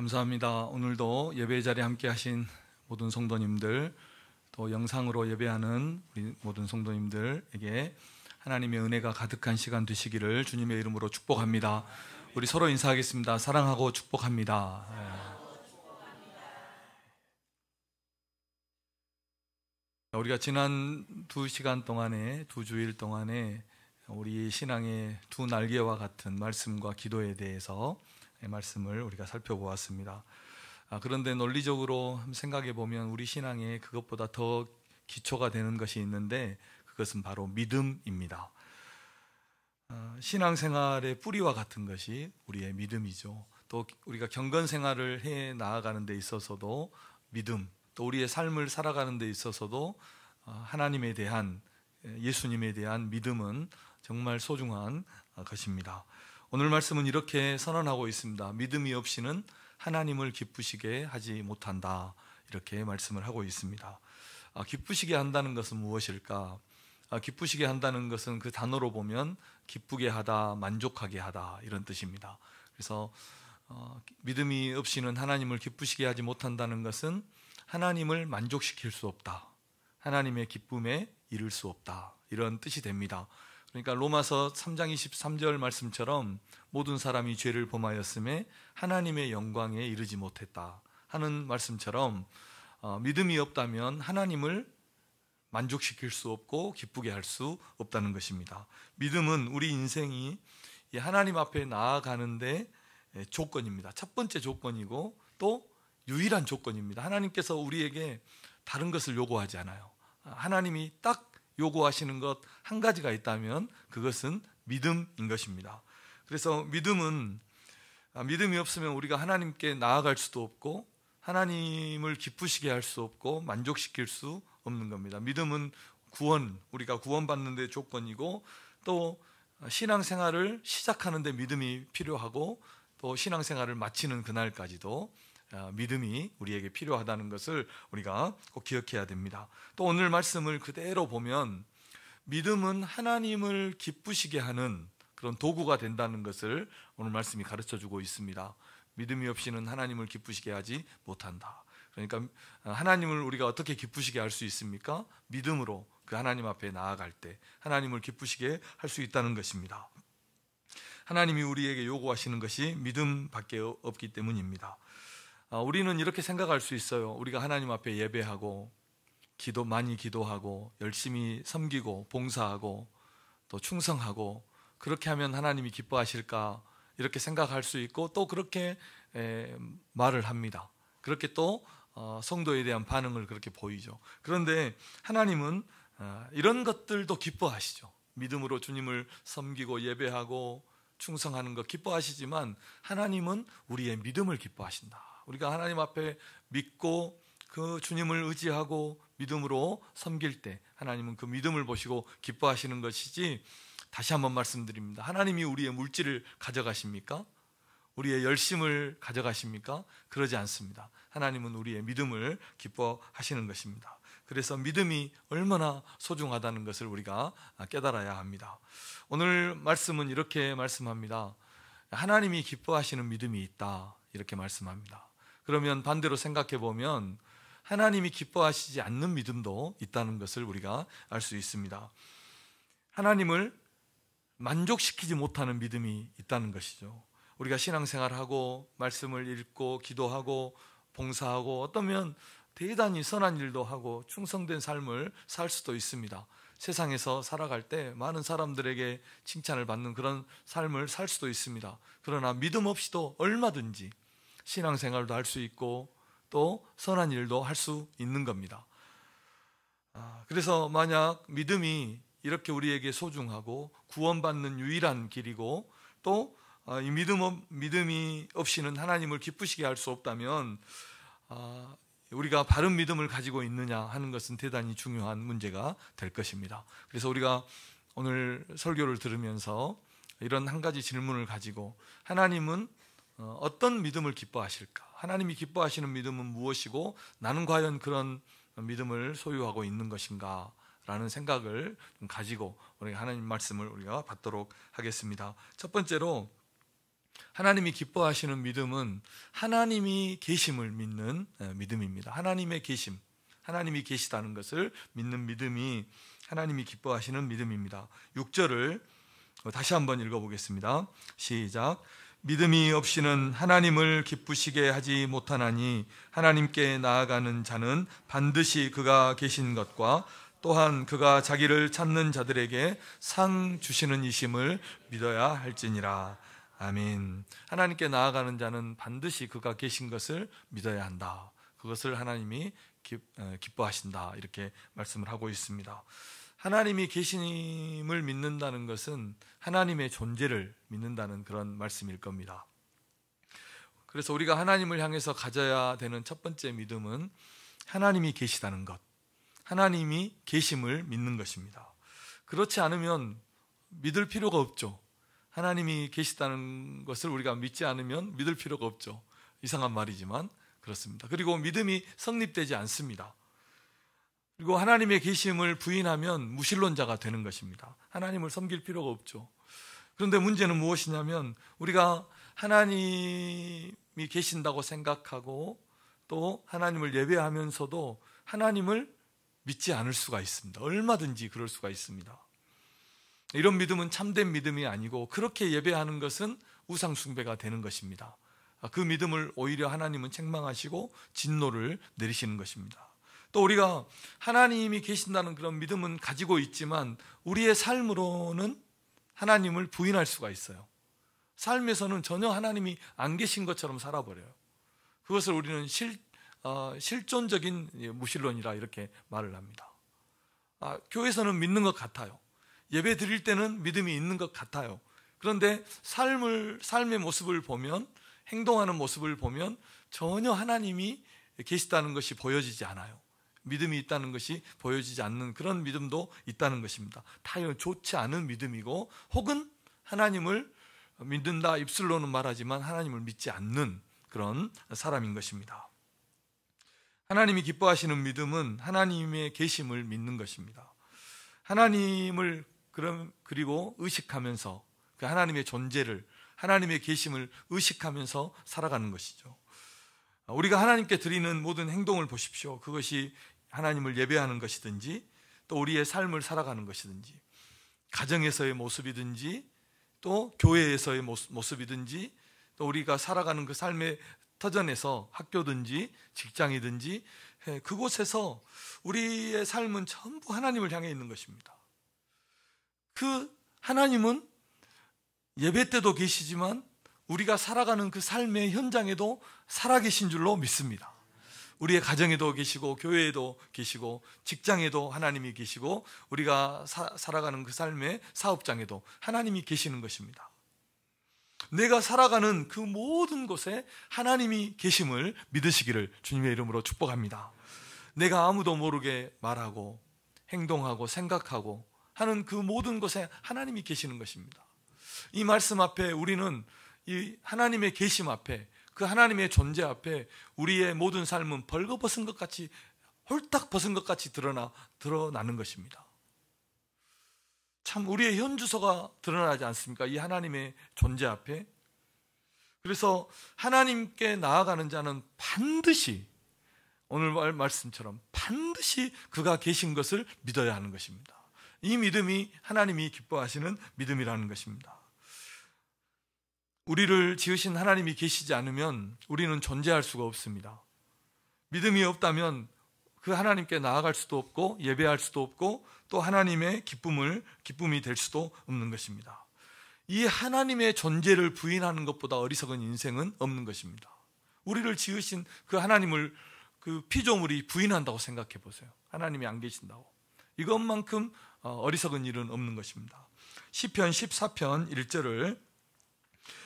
감사합니다. 오늘도 예배 자리에 함께 하신 모든 성도님들, 또 영상으로 예배하는 우리 모든 성도님들에게 하나님의 은혜가 가득한 시간 되시기를 주님의 이름으로 축복합니다. 우리 서로 인사하겠습니다. 사랑하고 축복합니다. 우리가 지난 2시간 동안에, 2주일 동안에 우리 신앙의 두 날개와 같은 말씀과 기도에 대해서 말씀을 우리가 살펴보았습니다. 그런데 논리적으로 생각해 보면 우리 신앙에 그것보다 더 기초가 되는 것이 있는데, 그것은 바로 믿음입니다. 신앙생활의 뿌리와 같은 것이 우리의 믿음이죠. 또 우리가 경건 생활을 해 나아가는 데 있어서도 믿음, 또 우리의 삶을 살아가는 데 있어서도 하나님에 대한, 예수님에 대한 믿음은 정말 소중한 것입니다. 오늘 말씀은 이렇게 선언하고 있습니다. 믿음이 없이는 하나님을 기쁘시게 하지 못한다, 이렇게 말씀을 하고 있습니다. 기쁘시게 한다는 것은 무엇일까? 기쁘시게 한다는 것은 그 단어로 보면 기쁘게 하다, 만족하게 하다, 이런 뜻입니다. 그래서 믿음이 없이는 하나님을 기쁘시게 하지 못한다는 것은 하나님을 만족시킬 수 없다, 하나님의 기쁨에 이를 수 없다, 이런 뜻이 됩니다. 그러니까 로마서 3장 23절 말씀처럼 모든 사람이 죄를 범하였음에 하나님의 영광에 이르지 못했다 하는 말씀처럼, 믿음이 없다면 하나님을 만족시킬 수 없고 기쁘게 할 수 없다는 것입니다. 믿음은 우리 인생이 하나님 앞에 나아가는데 조건입니다. 첫 번째 조건이고 또 유일한 조건입니다. 하나님께서 우리에게 다른 것을 요구하지 않아요. 하나님이 딱 요구하시는 것 한 가지가 있다면 그것은 믿음인 것입니다. 그래서 믿음이 없으면 우리가 하나님께 나아갈 수도 없고 하나님을 기쁘시게 할 수 없고 만족시킬 수 없는 겁니다. 믿음은 우리가 구원받는 데 조건이고, 또 신앙생활을 시작하는 데 믿음이 필요하고, 또 신앙생활을 마치는 그날까지도 믿음이 우리에게 필요하다는 것을 우리가 꼭 기억해야 됩니다. 또 오늘 말씀을 그대로 보면 믿음은 하나님을 기쁘시게 하는 그런 도구가 된다는 것을 오늘 말씀이 가르쳐주고 있습니다. 믿음이 없이는 하나님을 기쁘시게 하지 못한다. 그러니까 하나님을 우리가 어떻게 기쁘시게 할 수 있습니까? 믿음으로 그 하나님 앞에 나아갈 때 하나님을 기쁘시게 할 수 있다는 것입니다. 하나님이 우리에게 요구하시는 것이 믿음밖에 없기 때문입니다. 우리는 이렇게 생각할 수 있어요. 우리가 하나님 앞에 예배하고 많이 기도하고 열심히 섬기고 봉사하고 또 충성하고, 그렇게 하면 하나님이 기뻐하실까, 이렇게 생각할 수 있고, 또 그렇게 말을 합니다. 그렇게 또 성도에 대한 반응을 그렇게 보이죠. 그런데 하나님은 이런 것들도 기뻐하시죠. 믿음으로 주님을 섬기고 예배하고 충성하는 것 기뻐하시지만 하나님은 우리의 믿음을 기뻐하신다. 우리가 하나님 앞에 믿고 그 주님을 의지하고 믿음으로 섬길 때 하나님은 그 믿음을 보시고 기뻐하시는 것이지, 다시 한번 말씀드립니다. 하나님이 우리의 물질을 가져가십니까? 우리의 열심을 가져가십니까? 그러지 않습니다. 하나님은 우리의 믿음을 기뻐하시는 것입니다. 그래서 믿음이 얼마나 소중하다는 것을 우리가 깨달아야 합니다. 오늘 말씀은 이렇게 말씀합니다. 하나님이 기뻐하시는 믿음이 있다, 이렇게 말씀합니다. 그러면 반대로 생각해 보면 하나님이 기뻐하시지 않는 믿음도 있다는 것을 우리가 알 수 있습니다. 하나님을 만족시키지 못하는 믿음이 있다는 것이죠. 우리가 신앙생활하고 말씀을 읽고 기도하고 봉사하고 어쩌면 대단히 선한 일도 하고 충성된 삶을 살 수도 있습니다. 세상에서 살아갈 때 많은 사람들에게 칭찬을 받는 그런 삶을 살 수도 있습니다. 그러나 믿음 없이도 얼마든지 신앙생활도 할 수 있고 또 선한 일도 할 수 있는 겁니다. 그래서 만약 믿음이 이렇게 우리에게 소중하고 구원받는 유일한 길이고, 또 이 믿음이 없이는 하나님을 기쁘시게 할 수 없다면 우리가 바른 믿음을 가지고 있느냐 하는 것은 대단히 중요한 문제가 될 것입니다. 그래서 우리가 오늘 설교를 들으면서 이런 한 가지 질문을 가지고, 하나님은 어떤 믿음을 기뻐하실까? 하나님이 기뻐하시는 믿음은 무엇이고 나는 과연 그런 믿음을 소유하고 있는 것인가? 라는 생각을 좀 가지고 우리 하나님 말씀을 우리가 받도록 하겠습니다. 첫 번째로 하나님이 기뻐하시는 믿음은 하나님이 계심을 믿는 믿음입니다. 하나님의 계심, 하나님이 계시다는 것을 믿는 믿음이 하나님이 기뻐하시는 믿음입니다. 6절을 다시 한번 읽어보겠습니다. 시작. 믿음이 없이는 하나님을 기쁘시게 하지 못하나니 하나님께 나아가는 자는 반드시 그가 계신 것과 또한 그가 자기를 찾는 자들에게 상 주시는 이심을 믿어야 할지니라. 아멘. 하나님께 나아가는 자는 반드시 그가 계신 것을 믿어야 한다. 그것을 하나님이 기뻐하신다. 이렇게 말씀을 하고 있습니다. 하나님이 계심을 믿는다는 것은 하나님의 존재를 믿는다는 그런 말씀일 겁니다. 그래서 우리가 하나님을 향해서 가져야 되는 첫 번째 믿음은 하나님이 계시다는 것, 하나님이 계심을 믿는 것입니다. 그렇지 않으면 믿을 필요가 없죠. 하나님이 계시다는 것을 우리가 믿지 않으면 믿을 필요가 없죠. 이상한 말이지만 그렇습니다. 그리고 믿음이 성립되지 않습니다. 그리고 하나님의 계심을 부인하면 무신론자가 되는 것입니다. 하나님을 섬길 필요가 없죠. 그런데 문제는 무엇이냐면 우리가 하나님이 계신다고 생각하고 또 하나님을 예배하면서도 하나님을 믿지 않을 수가 있습니다. 얼마든지 그럴 수가 있습니다. 이런 믿음은 참된 믿음이 아니고 그렇게 예배하는 것은 우상 숭배가 되는 것입니다. 그 믿음을 오히려 하나님은 책망하시고 진노를 내리시는 것입니다. 또 우리가 하나님이 계신다는 그런 믿음은 가지고 있지만 우리의 삶으로는 하나님을 부인할 수가 있어요. 삶에서는 전혀 하나님이 안 계신 것처럼 살아버려요. 그것을 우리는 실존적인 무신론이라 이렇게 말을 합니다. 교회에서는 믿는 것 같아요. 예배 드릴 때는 믿음이 있는 것 같아요. 그런데 삶의 모습을 보면, 행동하는 모습을 보면 전혀 하나님이 계시다는 것이 보여지지 않아요. 믿음이 있다는 것이 보여지지 않는 그런 믿음도 있다는 것입니다. 다 좋지 않은 믿음이고, 혹은 하나님을 믿는다 입술로는 말하지만 하나님을 믿지 않는 그런 사람인 것입니다. 하나님이 기뻐하시는 믿음은 하나님의 계심을 믿는 것입니다. 하나님을 그리고 의식하면서 그 하나님의 존재를, 하나님의 계심을 의식하면서 살아가는 것이죠. 우리가 하나님께 드리는 모든 행동을 보십시오. 그것이 하나님을 예배하는 것이든지 또 우리의 삶을 살아가는 것이든지, 가정에서의 모습이든지 또 교회에서의 모습이든지 또 우리가 살아가는 그 삶의 터전에서, 학교든지 직장이든지 그곳에서 우리의 삶은 전부 하나님을 향해 있는 것입니다. 그 하나님은 예배 때도 계시지만 우리가 살아가는 그 삶의 현장에도 살아계신 줄로 믿습니다. 우리의 가정에도 계시고 교회에도 계시고 직장에도 하나님이 계시고 우리가 살아가는 그 삶의 사업장에도 하나님이 계시는 것입니다. 내가 살아가는 그 모든 곳에 하나님이 계심을 믿으시기를 주님의 이름으로 축복합니다. 내가 아무도 모르게 말하고 행동하고 생각하고 하는 그 모든 곳에 하나님이 계시는 것입니다. 이 말씀 앞에 우리는 이 하나님의 계심 앞에, 그 하나님의 존재 앞에 우리의 모든 삶은 벌거벗은 것 같이, 홀딱 벗은 것 같이 드러나는 것입니다. 참 우리의 현주소가 드러나지 않습니까? 이 하나님의 존재 앞에. 그래서 하나님께 나아가는 자는 반드시, 오늘 말씀처럼 반드시 그가 계신 것을 믿어야 하는 것입니다. 이 믿음이 하나님이 기뻐하시는 믿음이라는 것입니다. 우리를 지으신 하나님이 계시지 않으면 우리는 존재할 수가 없습니다. 믿음이 없다면 그 하나님께 나아갈 수도 없고 예배할 수도 없고 또 하나님의 기쁨이 될 수도 없는 것입니다. 이 하나님의 존재를 부인하는 것보다 어리석은 인생은 없는 것입니다. 우리를 지으신 그 하나님을 그 피조물이 부인한다고 생각해 보세요. 하나님이 안 계신다고. 이것만큼 어리석은 일은 없는 것입니다. 시편 14편 1절을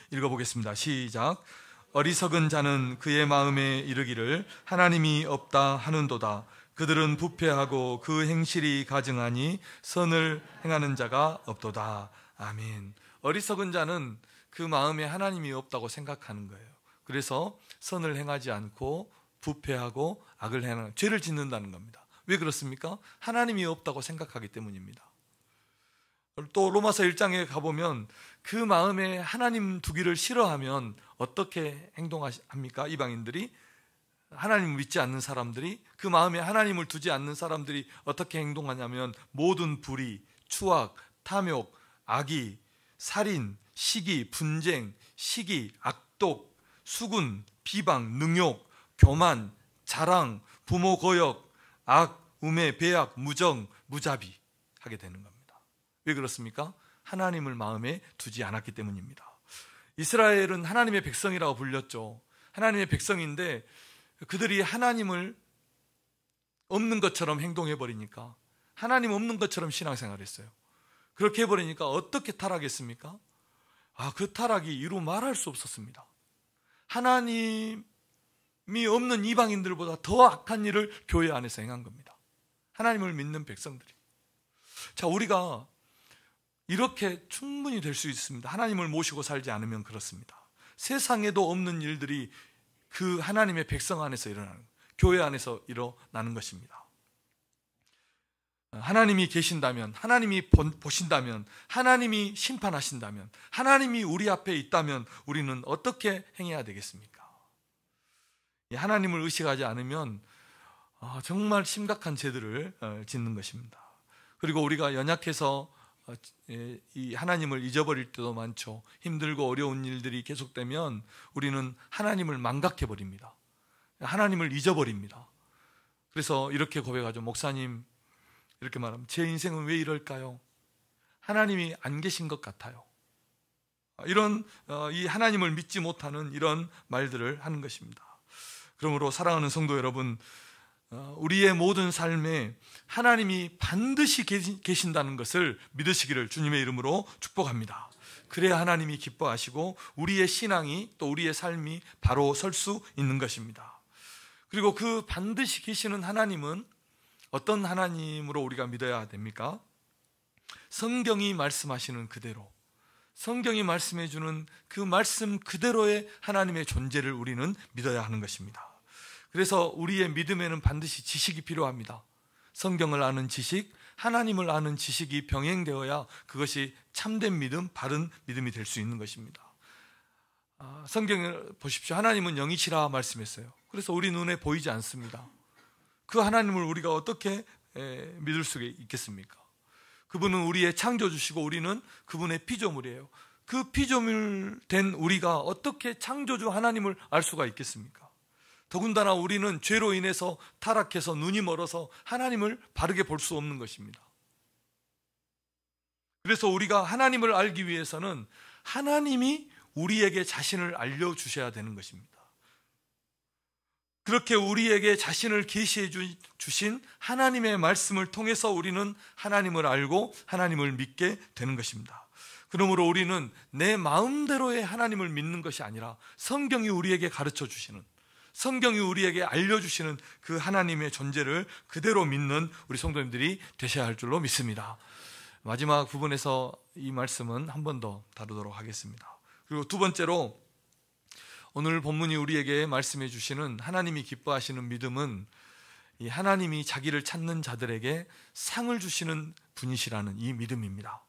읽어보겠습니다. 시작. 어리석은 자는 그의 마음에 이르기를 하나님이 없다 하는도다. 그들은 부패하고 그 행실이 가증하니 선을 행하는 자가 없도다. 아멘. 어리석은 자는 그 마음에 하나님이 없다고 생각하는 거예요. 그래서 선을 행하지 않고 부패하고 악을 행하는, 죄를 짓는다는 겁니다. 왜 그렇습니까? 하나님이 없다고 생각하기 때문입니다. 또 로마서 1장에 가보면 그 마음에 하나님 두기를 싫어하면 어떻게 행동합니까? 이방인들이, 하나님을 믿지 않는 사람들이, 그 마음에 하나님을 두지 않는 사람들이 어떻게 행동하냐면 모든 불의, 추악, 탐욕, 악의, 살인, 시기, 분쟁, 시기, 악독, 수군, 비방, 능욕, 교만, 자랑, 부모 거역, 악, 우매, 배악, 무정, 무자비 하게 되는 겁니다. 왜 그렇습니까? 하나님을 마음에 두지 않았기 때문입니다. 이스라엘은 하나님의 백성이라고 불렸죠. 하나님의 백성인데 그들이 하나님을 없는 것처럼 행동해버리니까, 하나님 없는 것처럼 신앙생활을 했어요. 그렇게 해버리니까 어떻게 타락했습니까? 그 타락이 이루 말할 수 없었습니다. 하나님이 없는 이방인들보다 더 악한 일을 교회 안에서 행한 겁니다. 하나님을 믿는 백성들이. 자, 우리가 이렇게 충분히 될 수 있습니다. 하나님을 모시고 살지 않으면 그렇습니다. 세상에도 없는 일들이 그 하나님의 백성 안에서 일어나는, 교회 안에서 일어나는 것입니다. 하나님이 계신다면, 하나님이 보신다면, 하나님이 심판하신다면, 하나님이 우리 앞에 있다면 우리는 어떻게 행해야 되겠습니까? 하나님을 의식하지 않으면 정말 심각한 죄들을 짓는 것입니다. 그리고 우리가 연약해서 이 하나님을 잊어버릴 때도 많죠. 힘들고 어려운 일들이 계속되면 우리는 하나님을 망각해버립니다. 하나님을 잊어버립니다. 그래서 이렇게 고백하죠. 목사님, 이렇게 말하면 제 인생은 왜 이럴까요? 하나님이 안 계신 것 같아요. 이런 이 하나님을 믿지 못하는 이런 말들을 하는 것입니다. 그러므로 사랑하는 성도 여러분, 우리의 모든 삶에 하나님이 반드시 계신다는 것을 믿으시기를 주님의 이름으로 축복합니다. 그래야 하나님이 기뻐하시고 우리의 신앙이, 또 우리의 삶이 바로 설 수 있는 것입니다. 그리고 그 반드시 계시는 하나님은 어떤 하나님으로 우리가 믿어야 됩니까? 성경이 말씀하시는 그대로, 성경이 말씀해 주는 그 말씀 그대로의 하나님의 존재를 우리는 믿어야 하는 것입니다. 그래서 우리의 믿음에는 반드시 지식이 필요합니다. 성경을 아는 지식, 하나님을 아는 지식이 병행되어야 그것이 참된 믿음, 바른 믿음이 될 수 있는 것입니다. 성경을 보십시오. 하나님은 영이시라 말씀했어요. 그래서 우리 눈에 보이지 않습니다. 그 하나님을 우리가 어떻게 믿을 수 있겠습니까? 그분은 우리의 창조주시고 우리는 그분의 피조물이에요. 그 피조물 된 우리가 어떻게 창조주 하나님을 알 수가 있겠습니까? 더군다나 우리는 죄로 인해서 타락해서 눈이 멀어서 하나님을 바르게 볼 수 없는 것입니다. 그래서 우리가 하나님을 알기 위해서는 하나님이 우리에게 자신을 알려주셔야 되는 것입니다. 그렇게 우리에게 자신을 계시해 주신 하나님의 말씀을 통해서 우리는 하나님을 알고 하나님을 믿게 되는 것입니다. 그러므로 우리는 내 마음대로의 하나님을 믿는 것이 아니라 성경이 우리에게 가르쳐 주시는, 성경이 우리에게 알려주시는 그 하나님의 존재를 그대로 믿는 우리 성도님들이 되셔야 할 줄로 믿습니다. 마지막 부분에서 이 말씀은 한 번 더 다루도록 하겠습니다. 그리고 두 번째로 오늘 본문이 우리에게 말씀해 주시는 하나님이 기뻐하시는 믿음은 이 하나님이 자기를 찾는 자들에게 상을 주시는 분이시라는 이 믿음입니다.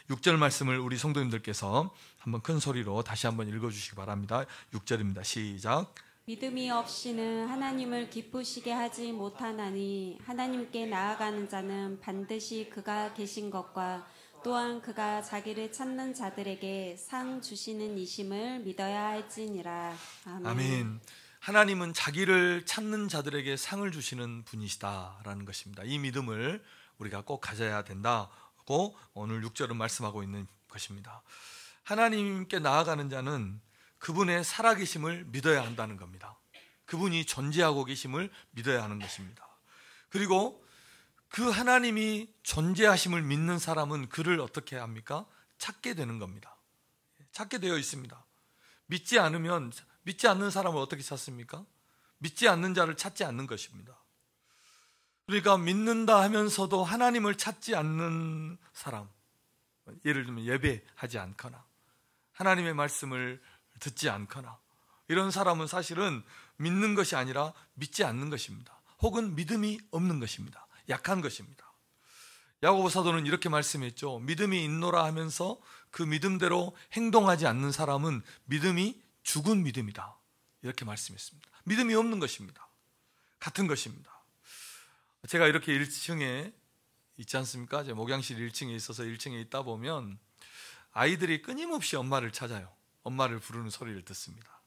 6절 말씀을 우리 성도님들께서 한번 큰 소리로 다시 한번 읽어주시기 바랍니다. 6절입니다. 시작. 믿음이 없이는 하나님을 기쁘시게 하지 못하나니 하나님께 나아가는 자는 반드시 그가 계신 것과 또한 그가 자기를 찾는 자들에게 상 주시는 이심을 믿어야 할지니라. 아멘. 아멘. 하나님은 자기를 찾는 자들에게 상을 주시는 분이시다라는 것입니다. 이 믿음을 우리가 꼭 가져야 된다고 오늘 6절은 말씀하고 있는 것입니다. 하나님께 나아가는 자는 그분의 살아계심을 믿어야 한다는 겁니다. 그분이 존재하고 계심을 믿어야 하는 것입니다. 그리고 그 하나님이 존재하심을 믿는 사람은 그를 어떻게 합니까? 찾게 되는 겁니다. 찾게 되어 있습니다. 믿지 않는 사람을 어떻게 찾습니까? 믿지 않는 자를 찾지 않는 것입니다. 그러니까 믿는다 하면서도 하나님을 찾지 않는 사람, 예를 들면 예배하지 않거나 하나님의 말씀을 듣지 않거나 이런 사람은 사실은 믿는 것이 아니라 믿지 않는 것입니다. 혹은 믿음이 없는 것입니다. 약한 것입니다. 야고보 사도는 이렇게 말씀했죠. 믿음이 있노라 하면서 그 믿음대로 행동하지 않는 사람은 믿음이 죽은 믿음이다, 이렇게 말씀했습니다. 믿음이 없는 것입니다. 같은 것입니다. 제가 이렇게 1층에 있지 않습니까? 제 목양실 1층에 있어서 1층에 있다 보면 아이들이 끊임없이 엄마를 찾아요. 엄마를 부르는 소리를 듣습니다.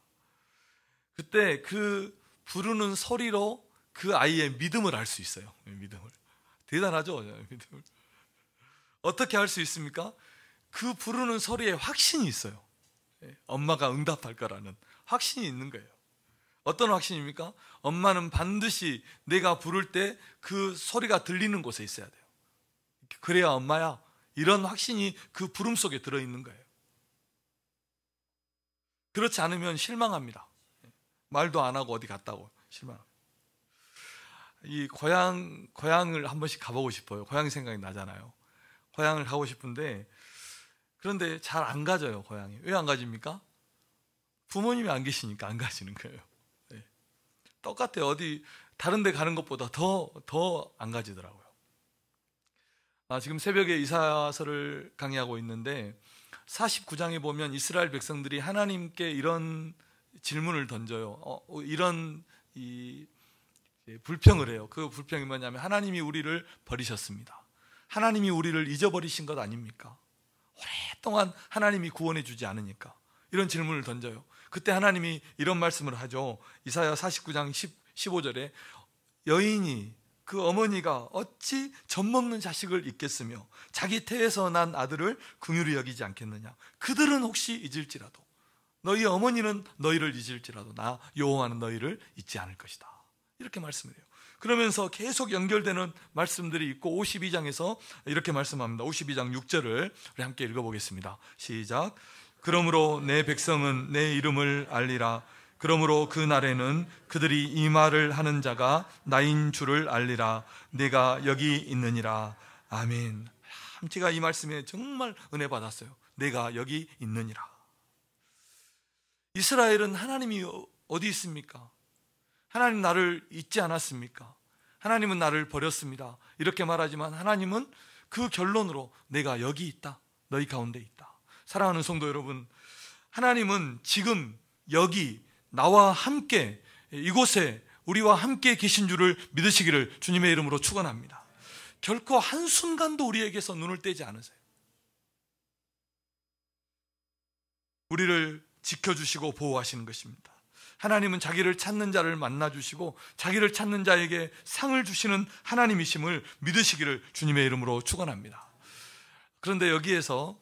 그때 그 부르는 소리로 그 아이의 믿음을 알 수 있어요. 믿음을. 대단하죠? 믿음을. 어떻게 알 수 있습니까? 그 부르는 소리에 확신이 있어요. 엄마가 응답할 거라는 확신이 있는 거예요. 어떤 확신입니까? 엄마는 반드시 내가 부를 때 그 소리가 들리는 곳에 있어야 돼요. 그래야 엄마야, 이런 확신이 그 부름 속에 들어있는 거예요. 그렇지 않으면 실망합니다. 말도 안 하고 어디 갔다고 실망합니다. 이 고향을 한 번씩 가보고 싶어요. 고향 생각이 나잖아요. 고향을 가고 싶은데, 그런데 잘 안 가져요. 고향이. 왜 안 가집니까? 부모님이 안 계시니까 안 가지는 거예요. 네. 똑같아요. 어디 다른 데 가는 것보다 더 안 가지더라고요. 지금 새벽에 이사야서를 강의하고 있는데 49장에 보면 이스라엘 백성들이 하나님께 이런 질문을 던져요. 이런 불평을 해요. 그 불평이 뭐냐면, 하나님이 우리를 버리셨습니다. 하나님이 우리를 잊어버리신 것 아닙니까? 오랫동안 하나님이 구원해 주지 않으니까. 이런 질문을 던져요. 그때 하나님이 이런 말씀을 하죠. 이사야 49장 15절에 여인이, 그 어머니가 어찌 젖먹는 자식을 잊겠으며 자기 태에서 난 아들을 긍휼히 여기지 않겠느냐. 그들은 혹시 잊을지라도, 너희 어머니는 너희를 잊을지라도 나 여호와는 너희를 잊지 않을 것이다, 이렇게 말씀을 해요. 그러면서 계속 연결되는 말씀들이 있고 52장에서 이렇게 말씀합니다. 52장 6절을 우리 함께 읽어보겠습니다. 시작. 그러므로 내 백성은 내 이름을 알리라. 그러므로 그 날에는 그들이 이 말을 하는 자가 나인 줄을 알리라. 내가 여기 있느니라. 아멘. 제가 이 말씀에 정말 은혜 받았어요. 내가 여기 있느니라. 이스라엘은 하나님이 어디 있습니까? 하나님 나를 잊지 않았습니까? 하나님은 나를 버렸습니다, 이렇게 말하지만 하나님은 그 결론으로 내가 여기 있다, 너희 가운데 있다. 사랑하는 성도 여러분, 하나님은 지금 여기 나와 함께 이곳에 우리와 함께 계신 줄을 믿으시기를 주님의 이름으로 축원합니다. 결코 한순간도 우리에게서 눈을 떼지 않으세요. 우리를 지켜주시고 보호하시는 것입니다. 하나님은 자기를 찾는 자를 만나주시고 자기를 찾는 자에게 상을 주시는 하나님이심을 믿으시기를 주님의 이름으로 축원합니다. 그런데 여기에서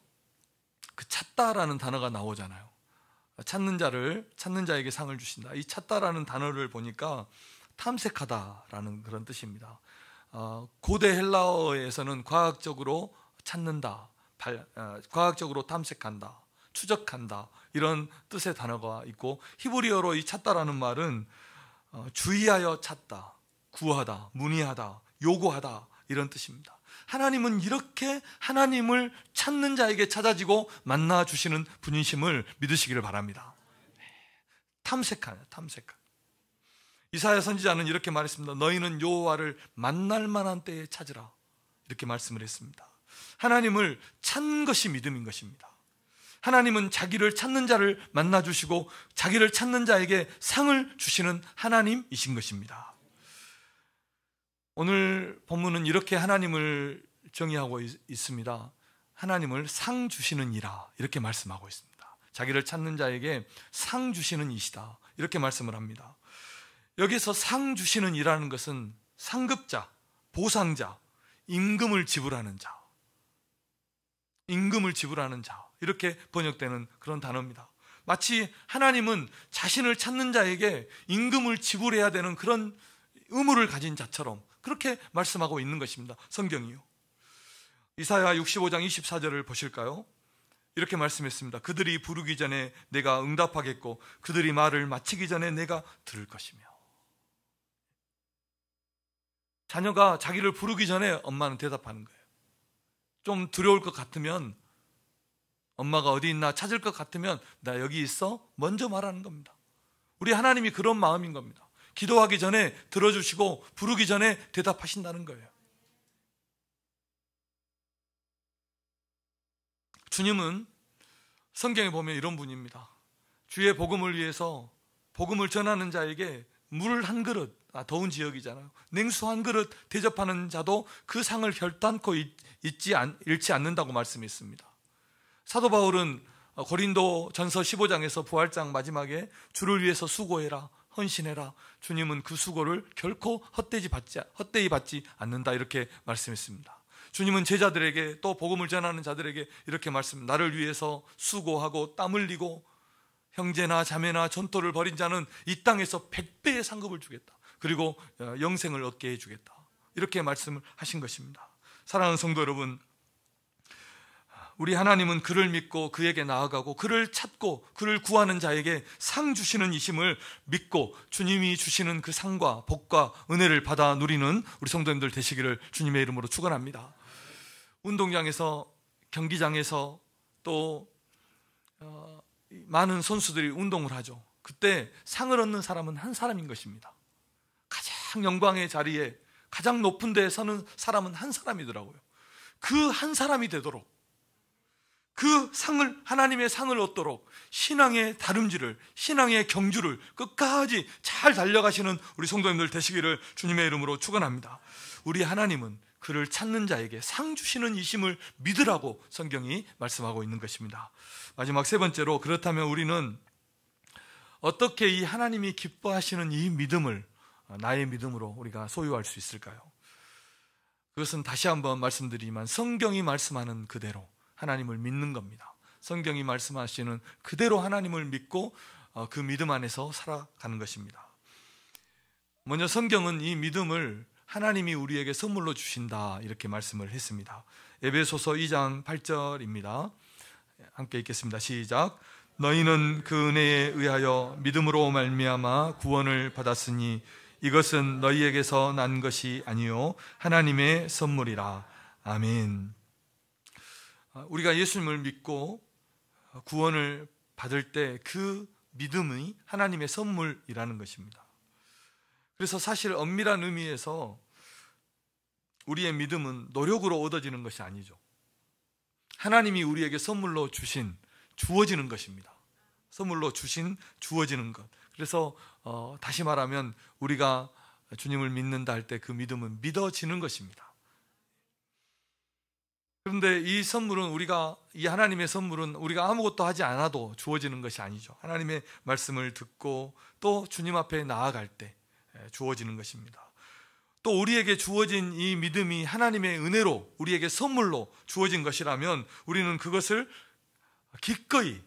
그 찾다라는 단어가 나오잖아요. 찾는 자에게 상을 주신다. 이 찾다라는 단어를 보니까 탐색하다라는 그런 뜻입니다. 고대 헬라어에서는 과학적으로 찾는다, 과학적으로 탐색한다, 추적한다, 이런 뜻의 단어가 있고, 히브리어로 이 찾다라는 말은 주의하여 찾다, 구하다, 문의하다, 요구하다, 이런 뜻입니다. 하나님은 이렇게 하나님을 찾는 자에게 찾아지고 만나 주시는 분이심을 믿으시기를 바랍니다. 탐색하냐, 탐색. 이사야 선지자는 이렇게 말했습니다. 너희는 여호와를 만날 만한 때에 찾으라, 이렇게 말씀을 했습니다. 하나님을 찾는 것이 믿음인 것입니다. 하나님은 자기를 찾는 자를 만나주시고 자기를 찾는 자에게 상을 주시는 하나님이신 것입니다. 오늘 본문은 이렇게 하나님을 정의하고 있습니다. 하나님을 상 주시는 이라, 이렇게 말씀하고 있습니다. 자기를 찾는 자에게 상 주시는 이시다, 이렇게 말씀을 합니다. 여기서 상 주시는 이라는 것은 상급자, 보상자, 임금을 지불하는 자, 임금을 지불하는 자, 이렇게 번역되는 그런 단어입니다. 마치 하나님은 자신을 찾는 자에게 임금을 지불해야 되는 그런 의무를 가진 자처럼 그렇게 말씀하고 있는 것입니다. 성경이요. 이사야 65장 24절을 보실까요? 이렇게 말씀했습니다. 그들이 부르기 전에 내가 응답하겠고 그들이 말을 마치기 전에 내가 들을 것이며. 자녀가 자기를 부르기 전에 엄마는 대답하는 거예요. 좀 두려울 것 같으면, 엄마가 어디 있나 찾을 것 같으면 나 여기 있어, 먼저 말하는 겁니다. 우리 하나님이 그런 마음인 겁니다. 기도하기 전에 들어주시고 부르기 전에 대답하신다는 거예요. 주님은 성경에 보면 이런 분입니다. 주의 복음을 위해서 복음을 전하는 자에게 물 한 그릇, 더운 지역이잖아요. 냉수 한 그릇 대접하는 자도 그 상을 결단코 잃지 않는다고 말씀했습니다. 사도 바울은 고린도 전서 15장에서 부활장 마지막에 주를 위해서 수고해라, 헌신해라. 주님은 그 수고를 결코 헛되이 받지 않는다, 이렇게 말씀했습니다. 주님은 제자들에게, 또 복음을 전하는 자들에게 이렇게 나를 위해서 수고하고 땀 흘리고 형제나 자매나 전토를 벌인 자는 이 땅에서 100배의 상급을 주겠다. 그리고 영생을 얻게 해주겠다. 이렇게 말씀을 하신 것입니다. 사랑하는 성도 여러분, 우리 하나님은 그를 믿고 그에게 나아가고 그를 찾고 그를 구하는 자에게 상 주시는 이심을 믿고 주님이 주시는 그 상과 복과 은혜를 받아 누리는 우리 성도님들 되시기를 주님의 이름으로 축원합니다. 운동장에서, 경기장에서 또 많은 선수들이 운동을 하죠. 그때 상을 얻는 사람은 한 사람인 것입니다. 가장 영광의 자리에, 가장 높은 데에 서는 사람은 한 사람이더라고요. 그 한 사람이 되도록, 그 상을, 하나님의 상을 얻도록 신앙의 다름질을, 신앙의 경주를 끝까지 잘 달려가시는 우리 성도님들 되시기를 주님의 이름으로 축원합니다. 우리 하나님은 그를 찾는 자에게 상 주시는 이심을 믿으라고 성경이 말씀하고 있는 것입니다. 마지막 세 번째로, 그렇다면 우리는 어떻게 이 하나님이 기뻐하시는 이 믿음을 나의 믿음으로 우리가 소유할 수 있을까요? 그것은 다시 한번 말씀드리지만 성경이 말씀하는 그대로 하나님을 믿는 겁니다. 성경이 말씀하시는 그대로 하나님을 믿고 그 믿음 안에서 살아가는 것입니다. 먼저 성경은 이 믿음을 하나님이 우리에게 선물로 주신다, 이렇게 말씀을 했습니다. 에베소서 2장 8절입니다. 함께 읽겠습니다. 시작. 너희는 그 은혜에 의하여 믿음으로 말미암아 구원을 받았으니 이것은 너희에게서 난 것이 아니요 하나님의 선물이라. 아멘. 우리가 예수님을 믿고 구원을 받을 때 그 믿음이 하나님의 선물이라는 것입니다. 그래서 사실 엄밀한 의미에서 우리의 믿음은 노력으로 얻어지는 것이 아니죠. 하나님이 우리에게 선물로 주신, 주어지는 것입니다. 선물로 주신, 주어지는 것. 그래서 다시 말하면 우리가 주님을 믿는다 할 때 그 믿음은 믿어지는 것입니다. 그런데 이 선물은 이 하나님의 선물은 우리가 아무것도 하지 않아도 주어지는 것이 아니죠. 하나님의 말씀을 듣고 또 주님 앞에 나아갈 때 주어지는 것입니다. 또 우리에게 주어진 이 믿음이 하나님의 은혜로, 우리에게 선물로 주어진 것이라면 우리는 그것을 기꺼이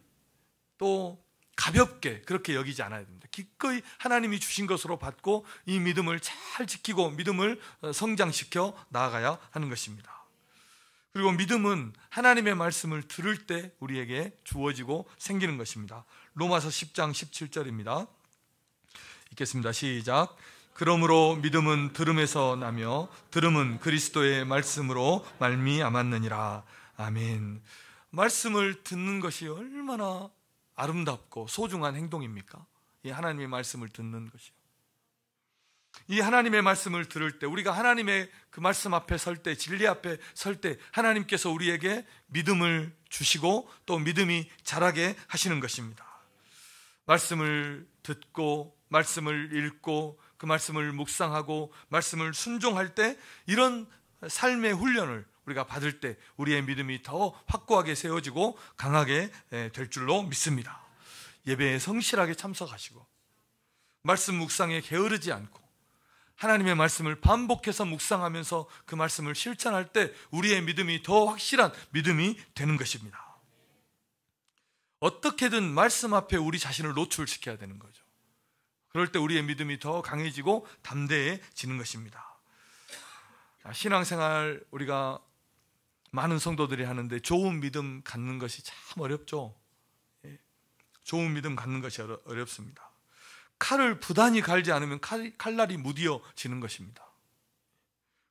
또 가볍게 그렇게 여기지 않아야 됩니다. 기꺼이 하나님이 주신 것으로 받고 이 믿음을 잘 지키고 믿음을 성장시켜 나아가야 하는 것입니다. 그리고 믿음은 하나님의 말씀을 들을 때 우리에게 주어지고 생기는 것입니다. 로마서 10장 17절입니다. 읽겠습니다. 시작. 그러므로 믿음은 들음에서 나며 들음은 그리스도의 말씀으로 말미암았느니라. 아멘. 말씀을 듣는 것이 얼마나 아름답고 소중한 행동입니까? 이 하나님의 말씀을 듣는 것이요. 이 하나님의 말씀을 들을 때, 우리가 하나님의 그 말씀 앞에 설 때, 진리 앞에 설 때 하나님께서 우리에게 믿음을 주시고 또 믿음이 자라게 하시는 것입니다. 말씀을 듣고 말씀을 읽고 그 말씀을 묵상하고 말씀을 순종할 때, 이런 삶의 훈련을 우리가 받을 때 우리의 믿음이 더 확고하게 세워지고 강하게 될 줄로 믿습니다. 예배에 성실하게 참석하시고 말씀 묵상에 게으르지 않고 하나님의 말씀을 반복해서 묵상하면서 그 말씀을 실천할 때 우리의 믿음이 더 확실한 믿음이 되는 것입니다. 어떻게든 말씀 앞에 우리 자신을 노출시켜야 되는 거죠. 그럴 때 우리의 믿음이 더 강해지고 담대해지는 것입니다. 신앙생활 우리가 많은 성도들이 하는데 좋은 믿음 갖는 것이 참 어렵죠. 좋은 믿음 갖는 것이 어렵습니다. 칼을 부단히 갈지 않으면 칼날이 무디어지는 것입니다.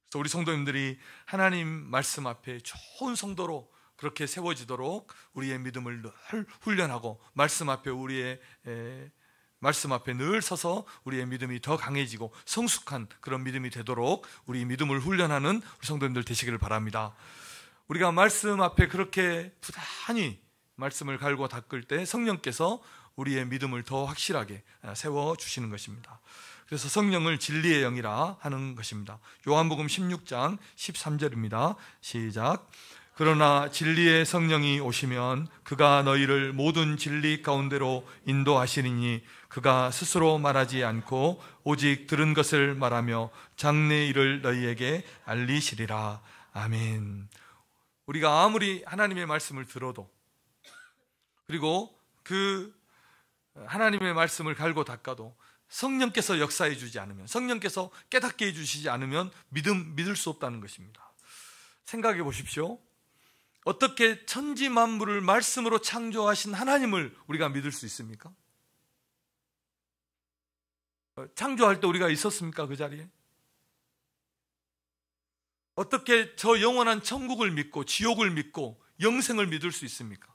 그래서 우리 성도님들이 하나님 말씀 앞에 좋은 성도로 그렇게 세워지도록 우리의 믿음을 늘 훈련하고 말씀 앞에 말씀 앞에 늘 서서 우리의 믿음이 더 강해지고 성숙한 그런 믿음이 되도록 우리 믿음을 훈련하는 우리 성도님들 되시기를 바랍니다. 우리가 말씀 앞에 그렇게 부단히 말씀을 갈고 닦을 때 성령께서 우리의 믿음을 더 확실하게 세워주시는 것입니다. 그래서 성령을 진리의 영이라 하는 것입니다. 요한복음 16장 13절입니다. 시작. 그러나 진리의 성령이 오시면 그가 너희를 모든 진리 가운데로 인도하시리니 그가 스스로 말하지 않고 오직 들은 것을 말하며 장래 일을 너희에게 알리시리라. 아멘. 우리가 아무리 하나님의 말씀을 들어도, 그리고 그 하나님의 말씀을 갈고 닦아도 성령께서 역사해 주지 않으면, 성령께서 깨닫게 해주시지 않으면 믿을 수 없다는 것입니다. 생각해 보십시오. 어떻게 천지 만물을 말씀으로 창조하신 하나님을 우리가 믿을 수 있습니까? 창조할 때 우리가 있었습니까? 그 자리에? 어떻게 저 영원한 천국을 믿고 지옥을 믿고 영생을 믿을 수 있습니까?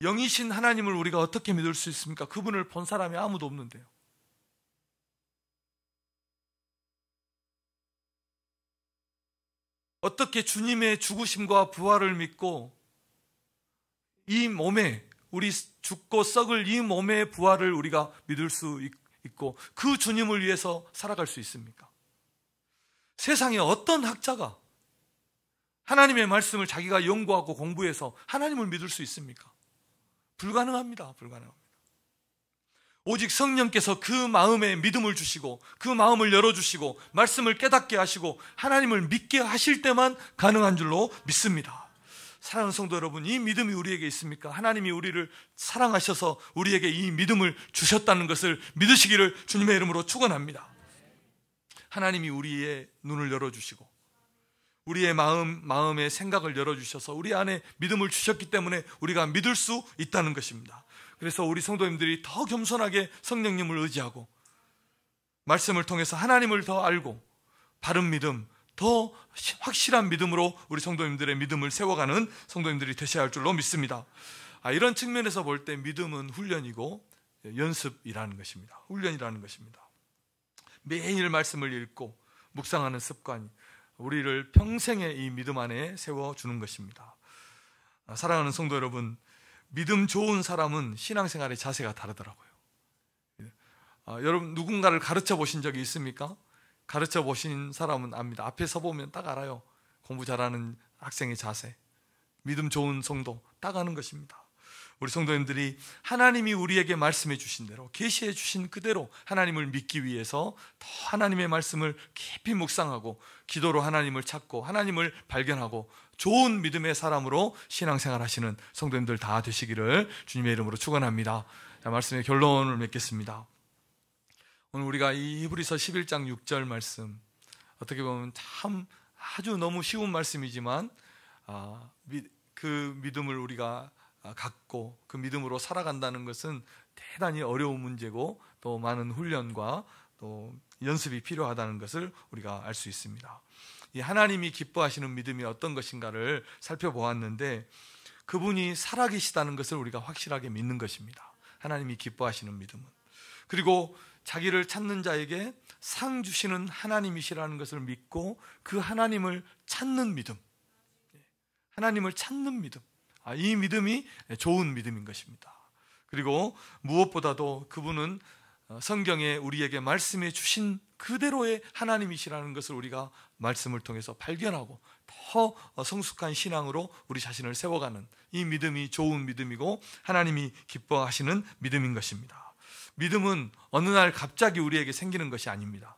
영이신 하나님을 우리가 어떻게 믿을 수 있습니까? 그분을 본 사람이 아무도 없는데요. 어떻게 주님의 죽으심과 부활을 믿고 이 몸에, 우리 죽고 썩을 이 몸의 부활을 우리가 믿을 수 있고 그 주님을 위해서 살아갈 수 있습니까? 세상에 어떤 학자가 하나님의 말씀을 자기가 연구하고 공부해서 하나님을 믿을 수 있습니까? 불가능합니다. 불가능합니다. 오직 성령께서 그 마음에 믿음을 주시고 그 마음을 열어주시고 말씀을 깨닫게 하시고 하나님을 믿게 하실 때만 가능한 줄로 믿습니다. 사랑하는 성도 여러분, 이 믿음이 우리에게 있습니까? 하나님이 우리를 사랑하셔서 우리에게 이 믿음을 주셨다는 것을 믿으시기를 주님의 이름으로 축원합니다. 하나님이 우리의 눈을 열어주시고 우리의 마음의 생각을 열어주셔서 우리 안에 믿음을 주셨기 때문에 우리가 믿을 수 있다는 것입니다. 그래서 우리 성도님들이 더 겸손하게 성령님을 의지하고 말씀을 통해서 하나님을 더 알고 바른 믿음, 더 확실한 믿음으로 우리 성도님들의 믿음을 세워가는 성도님들이 되셔야 할 줄로 믿습니다. 이런 측면에서 볼 때 믿음은 훈련이고 연습이라는 것입니다. 훈련이라는 것입니다. 매일 말씀을 읽고 묵상하는 습관이 우리를 평생의 이 믿음 안에 세워주는 것입니다. 사랑하는 성도 여러분, 믿음 좋은 사람은 신앙생활의 자세가 다르더라고요. 여러분 누군가를 가르쳐 보신 적이 있습니까? 가르쳐 보신 사람은 압니다. 앞에 서 보면 딱 알아요. 공부 잘하는 학생의 자세, 믿음 좋은 성도 딱 아는 것입니다. 우리 성도님들이 하나님이 우리에게 말씀해 주신 대로, 계시해 주신 그대로 하나님을 믿기 위해서 더 하나님의 말씀을 깊이 묵상하고 기도로 하나님을 찾고 하나님을 발견하고 좋은 믿음의 사람으로 신앙생활 하시는 성도님들 다 되시기를 주님의 이름으로 축원합니다. 말씀의 결론을 맺겠습니다. 오늘 우리가 이 히브리서 11장 6절 말씀, 어떻게 보면 참 아주 너무 쉬운 말씀이지만 그 믿음을 우리가 갖고 그 믿음으로 살아간다는 것은 대단히 어려운 문제고 또 많은 훈련과 또 연습이 필요하다는 것을 우리가 알 수 있습니다. 이 하나님이 기뻐하시는 믿음이 어떤 것인가를 살펴보았는데 그분이 살아계시다는 것을 우리가 확실하게 믿는 것입니다. 하나님이 기뻐하시는 믿음은. 그리고 자기를 찾는 자에게 상 주시는 하나님이시라는 것을 믿고 그 하나님을 찾는 믿음, 하나님을 찾는 믿음, 이 믿음이 좋은 믿음인 것입니다. 그리고 무엇보다도 그분은 성경에 우리에게 말씀해 주신 그대로의 하나님이시라는 것을 우리가 말씀을 통해서 발견하고 더 성숙한 신앙으로 우리 자신을 세워가는 이 믿음이 좋은 믿음이고 하나님이 기뻐하시는 믿음인 것입니다. 믿음은 어느 날 갑자기 우리에게 생기는 것이 아닙니다.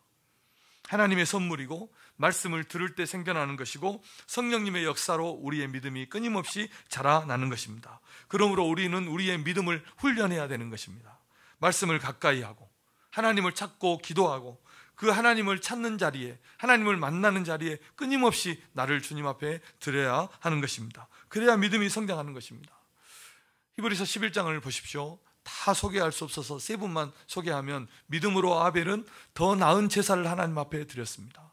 하나님의 선물이고 말씀을 들을 때 생겨나는 것이고 성령님의 역사로 우리의 믿음이 끊임없이 자라나는 것입니다. 그러므로 우리는 우리의 믿음을 훈련해야 되는 것입니다. 말씀을 가까이 하고 하나님을 찾고 기도하고 그 하나님을 찾는 자리에, 하나님을 만나는 자리에 끊임없이 나를 주님 앞에 드려야 하는 것입니다. 그래야 믿음이 성장하는 것입니다. 히브리서 11장을 보십시오. 다 소개할 수 없어서 세 분만 소개하면 믿음으로 아벨은 더 나은 제사를 하나님 앞에 드렸습니다.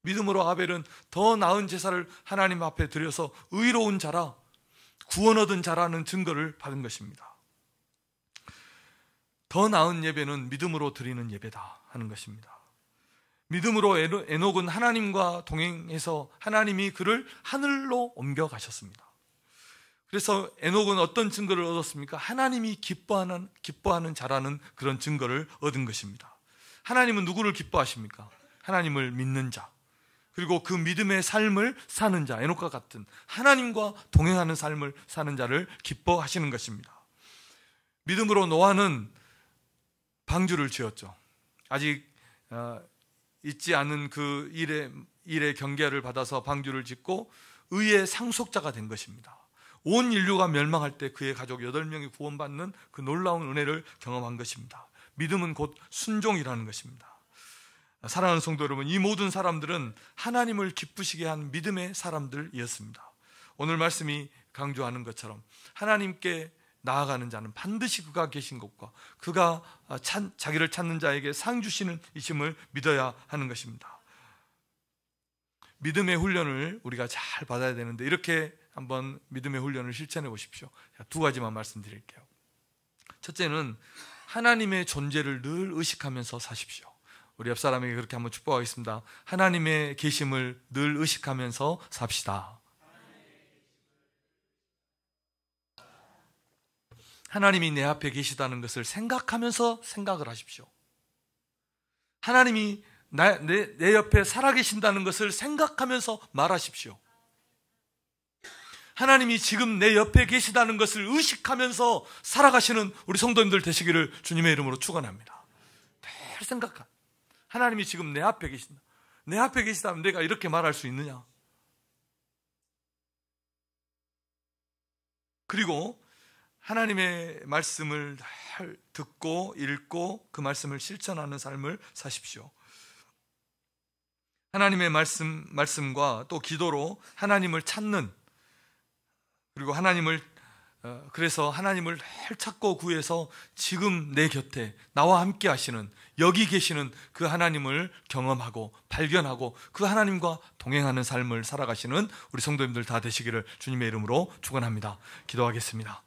믿음으로 아벨은 더 나은 제사를 하나님 앞에 드려서 의로운 자라, 구원 얻은 자라는 증거를 받은 것입니다. 더 나은 예배는 믿음으로 드리는 예배다 하는 것입니다. 믿음으로 에녹은 하나님과 동행해서 하나님이 그를 하늘로 옮겨가셨습니다. 그래서 에녹은 어떤 증거를 얻었습니까? 하나님이 기뻐하는 자라는 그런 증거를 얻은 것입니다. 하나님은 누구를 기뻐하십니까? 하나님을 믿는 자, 그리고 그 믿음의 삶을 사는 자, 에녹과 같은 하나님과 동행하는 삶을 사는 자를 기뻐하시는 것입니다. 믿음으로 노아는 방주를 지었죠. 아직 있지 않은 그 일의 경계를 받아서 방주를 짓고 의의 상속자가 된 것입니다. 온 인류가 멸망할 때 그의 가족 8명이 구원받는 그 놀라운 은혜를 경험한 것입니다. 믿음은 곧 순종이라는 것입니다. 사랑하는 성도 여러분, 이 모든 사람들은 하나님을 기쁘시게 한 믿음의 사람들이었습니다. 오늘 말씀이 강조하는 것처럼 하나님께 나아가는 자는 반드시 그가 계신 것과 그가 자기를 찾는 자에게 상 주시는 이심을 믿어야 하는 것입니다. 믿음의 훈련을 우리가 잘 받아야 되는데, 이렇게 한번 믿음의 훈련을 실천해 보십시오. 2가지만 말씀드릴게요. 첫째는 하나님의 존재를 늘 의식하면서 사십시오. 우리 옆 사람에게 그렇게 한번 축복하겠습니다. 하나님의 계심을 늘 의식하면서 삽시다. 하나님이 내 앞에 계시다는 것을 생각하면서 생각을 하십시오. 하나님이 내 옆에 살아계신다는 것을 생각하면서 말하십시오. 하나님이 지금 내 옆에 계시다는 것을 의식하면서 살아가시는 우리 성도님들 되시기를 주님의 이름으로 축원합니다. 늘 생각한, 하나님이 지금 내 앞에 계신다. 내 앞에 계시다면 내가 이렇게 말할 수 있느냐? 그리고 하나님의 말씀을 잘 듣고 읽고 그 말씀을 실천하는 삶을 사십시오. 하나님의 말씀과 또 기도로 하나님을 찾는, 그리고 그래서 하나님을 늘 찾고 구해서 지금 내 곁에 나와 함께 하시는, 여기 계시는 그 하나님을 경험하고 발견하고 그 하나님과 동행하는 삶을 살아가시는 우리 성도님들 다 되시기를 주님의 이름으로 축원합니다. 기도하겠습니다.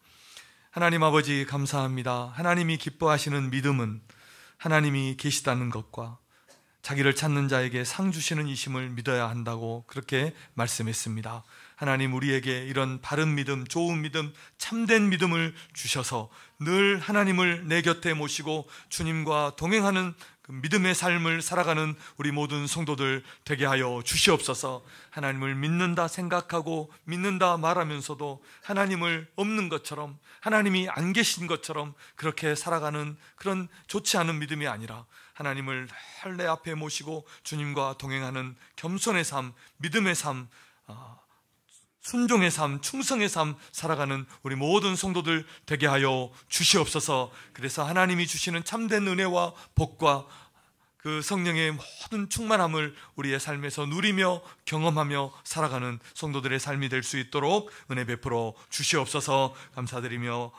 하나님 아버지, 감사합니다. 하나님이 기뻐하시는 믿음은 하나님이 계시다는 것과 자기를 찾는 자에게 상 주시는 이심을 믿어야 한다고 그렇게 말씀했습니다. 하나님, 우리에게 이런 바른 믿음, 좋은 믿음, 참된 믿음을 주셔서 늘 하나님을 내 곁에 모시고 주님과 동행하는 그 믿음의 삶을 살아가는 우리 모든 성도들 되게 하여 주시옵소서. 하나님을 믿는다 생각하고 믿는다 말하면서도 하나님을 없는 것처럼, 하나님이 안 계신 것처럼 그렇게 살아가는 그런 좋지 않은 믿음이 아니라 하나님을 늘 내 앞에 모시고 주님과 동행하는 겸손의 삶, 믿음의 삶, 순종의 삶, 충성의 삶 살아가는 우리 모든 성도들 되게 하여 주시옵소서. 그래서 하나님이 주시는 참된 은혜와 복과 그 성령의 모든 충만함을 우리의 삶에서 누리며 경험하며 살아가는 성도들의 삶이 될 수 있도록 은혜 베풀어 주시옵소서. 감사드리며